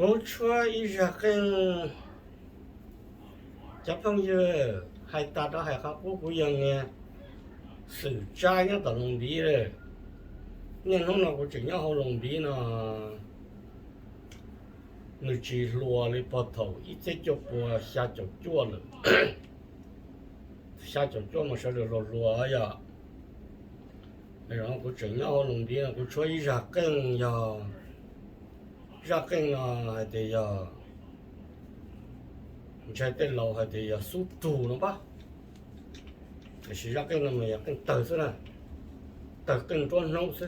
Cô chúa ý ra kênh chấp phong như hai ta đó hai khắc của dân nghe sự trai nhá tận lòng bí rồi nên hôm nào cũng chỉ nhá hồ lòng bí nó người chỉ lùa lấy bò thầu ít thế cho bò xa cho chua rồi xa cho chua mà sao được lùa ấy à rồi cũng chỉ nhá hồ lòng bí là cũng chúa ý ra kênh giờ ra kênh là thì giờ trái tên lầu hay thì sút tù nó bác cái gì ra cái là mày cái tờ thế này tờ cái con nấu thế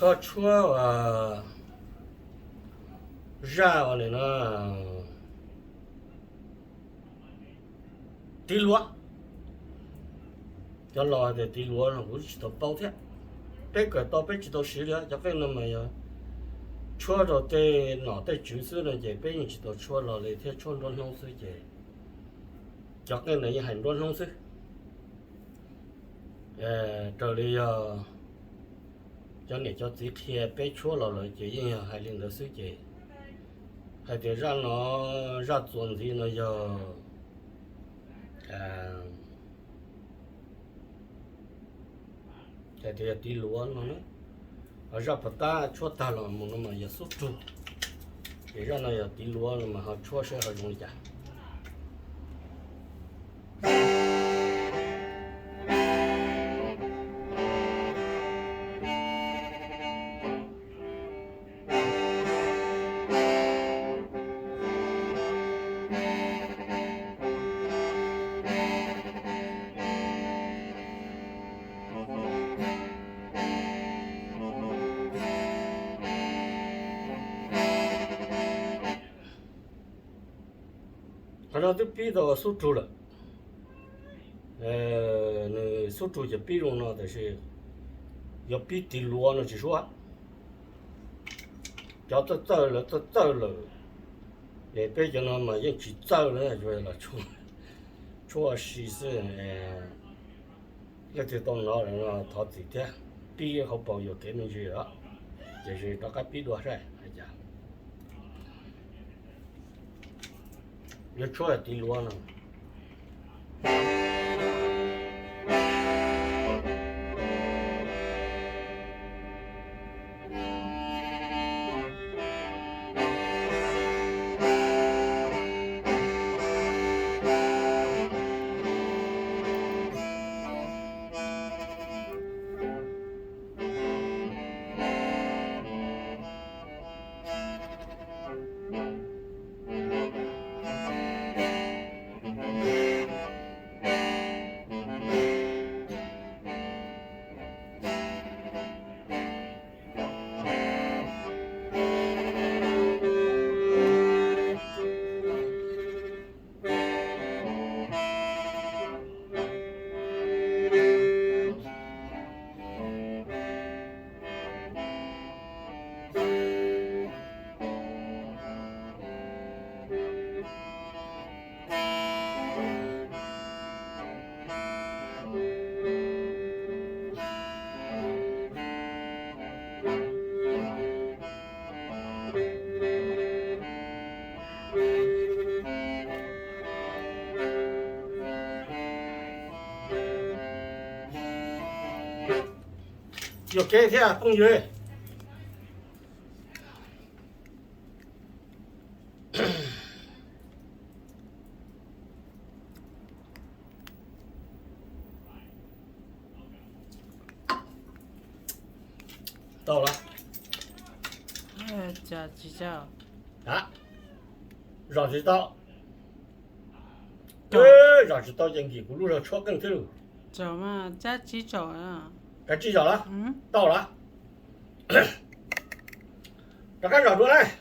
họ chúa ra vào này nó tí lúa 要老的地路上我去到包天，别个到别去到十了，就跟那么样。戳着在脑袋就是了，这别人去到戳了那天戳乱弄水去，就跟那很乱弄水。这里要叫你叫这天别戳了，就影响还领到水去，还得让总的那要，还得地路了呢。让不大戳大了，么那么也速度，也让那要地路了嘛，哈戳水还容易。反正都逼到苏州了，那苏州就逼容了，但是要逼地路了，就说，要走了，那边就那么一起走了就了，出西是那就到那人了，他这天逼好朋友给你去了，就是大概逼多少，人家。也出来地路了。要改天公园。到了。加几叫？啊，让知道。让知道人家轱辘上戳跟头。走嘛，加几走呀？该记着了。嗯。到了。这该绕出来。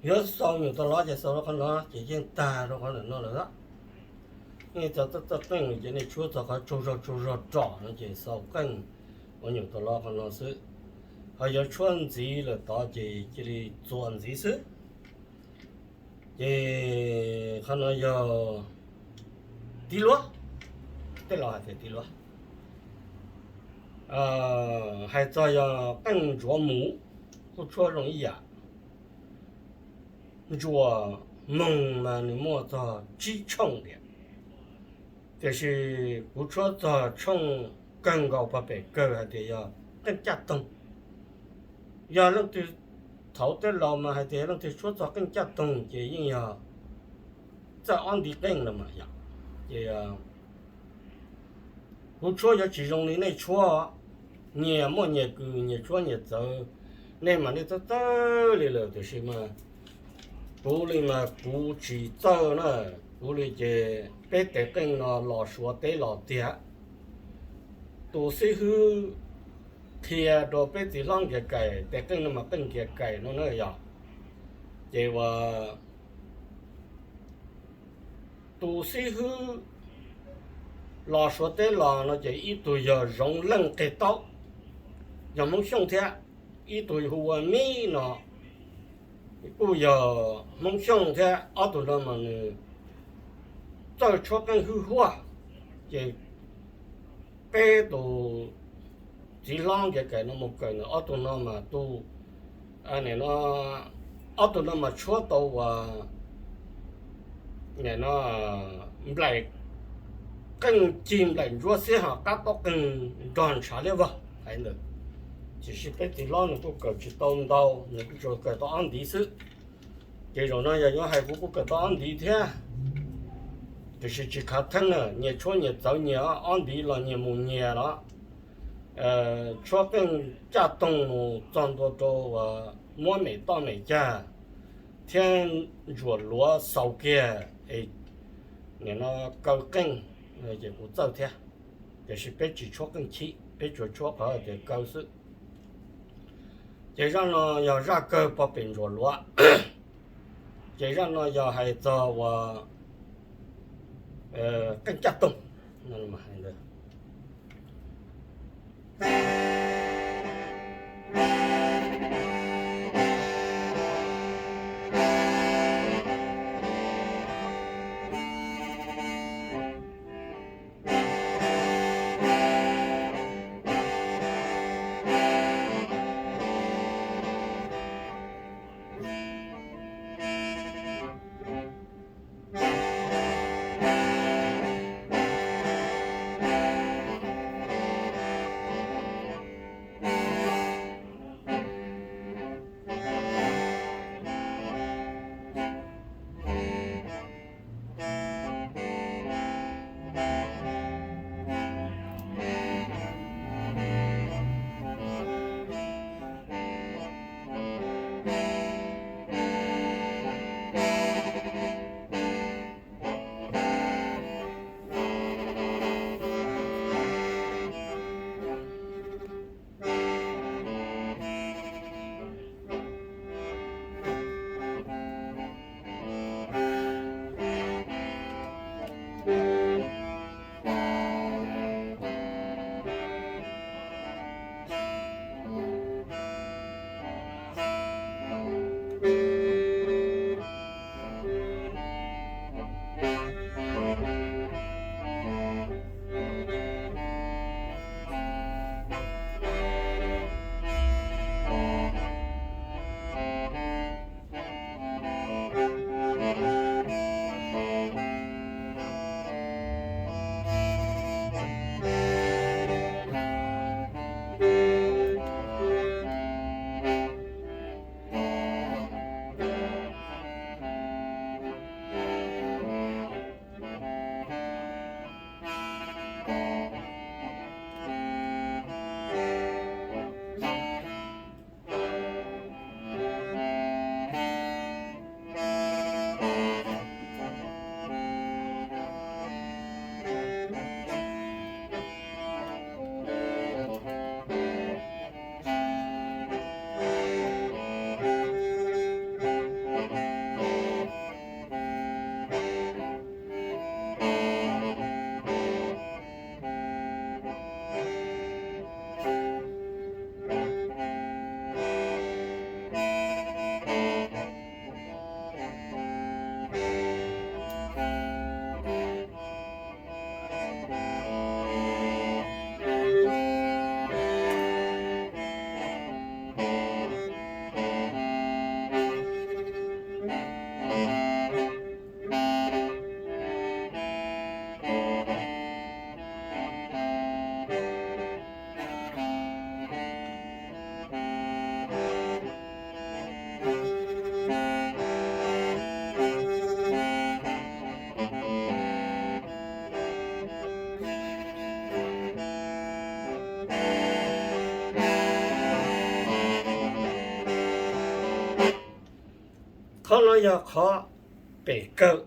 有少有的老姐少了可能姐姐大了可能那了，你这等姐你出这个做找那姐少更，我有的老可能是，还有穿子了大姐这里转子是，也可能要低落，对了还得低落，还这样更着母，不着容易呀。做梦嘛，你莫做基冲的，就是不说做冲更高不被高还得要更加动，要让对头的老嘛还得让对说做更加动，就应要在安地更了嘛呀，也要不说要集中的那说，你莫你个你说你走，那嘛你走走来了就是嘛。古里嘛，古chỉ走呢，古里就别得跟那老说得老爹，都是去贴到别地方嘅改，得跟那么跟嘅改那样，就话都是去老说得老那就一堆要容忍得到，要么兄弟一堆话米呢。不要梦想的阿多那么呢，再出更好话，也别都只啷个改那么改呢？阿多那么都，你那阿多那么出到啊，你那来更进来弱些哈，达到更短差了吧？还能。只是别地方能够搞去东道，能够做搞到安地是，这种呢要还不够搞到安地天，就是去看疼了，你说你走你安地了，你没年了，说跟家东装多多摸没到没家，天热落烧给哎，你那高更也不走天，就是别去说更起，别去说好的高是。这样呢，要让狗不变着乱，这样呢，要还做我更加动，那么还的。可能要靠白狗，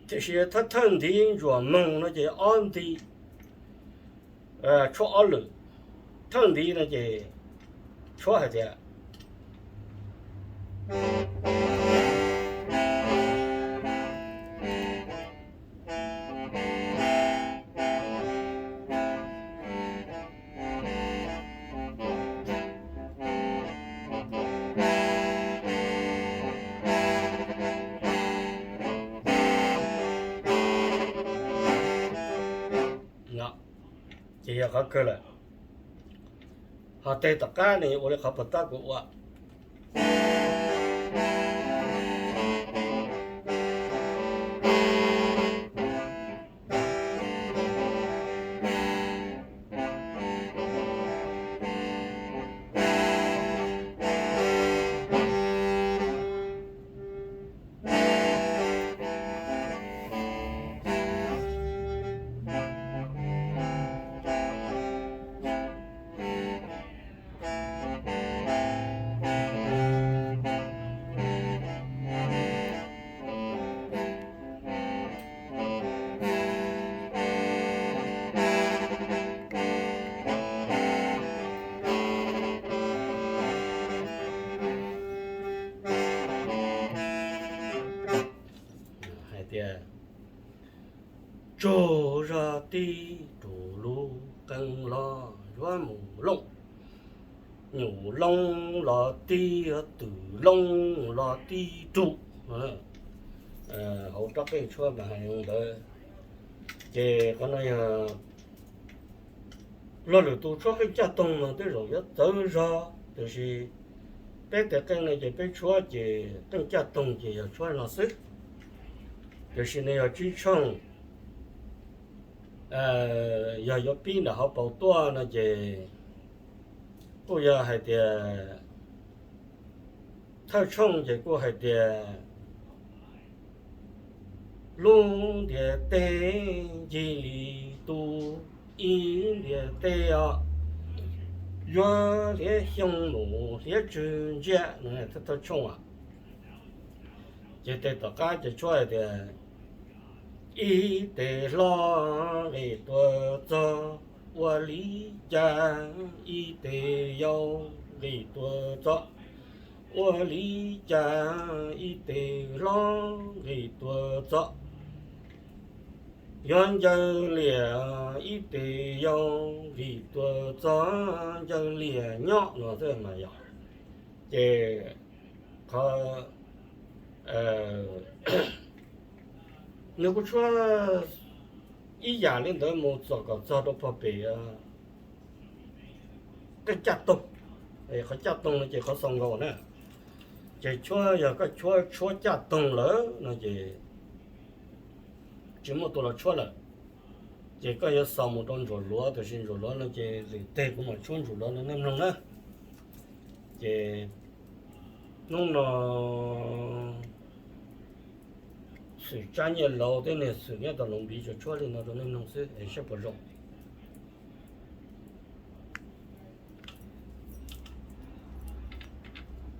这些他腾地若门那些安地，出二楼，腾地那些出还的。这也好够了，好对大家呢，我的好不大过我。周热地主路跟了软木龙，牛龙了地土龙了地主，好多个车嘛用的，这可能呀，老了都车很加动了，这肉要走热，就是别的跟那些别车就更加动就要穿了水，就是那要支撑。要有病的好保暖那些，不要还得太冲结果还得龙的灯几度阴的灯啊，月的雄鹿的中间，它太冲啊，就得大家就出来的。一对狼来多早，我离家一对羊来多早，我离家一对狼来多早，羊人俩一对羊来多早，人俩鸟那这么样，这他如果说一家人都没找到宝贝啊，个家动，和家动了就和生活呢，这车要个车家动了，那就么多了车了，这个要项目当中落的是落那这对个嘛穿住了那弄呢，这弄了。是专业老的呢，是年到农比就车里那都能弄死，也不容易。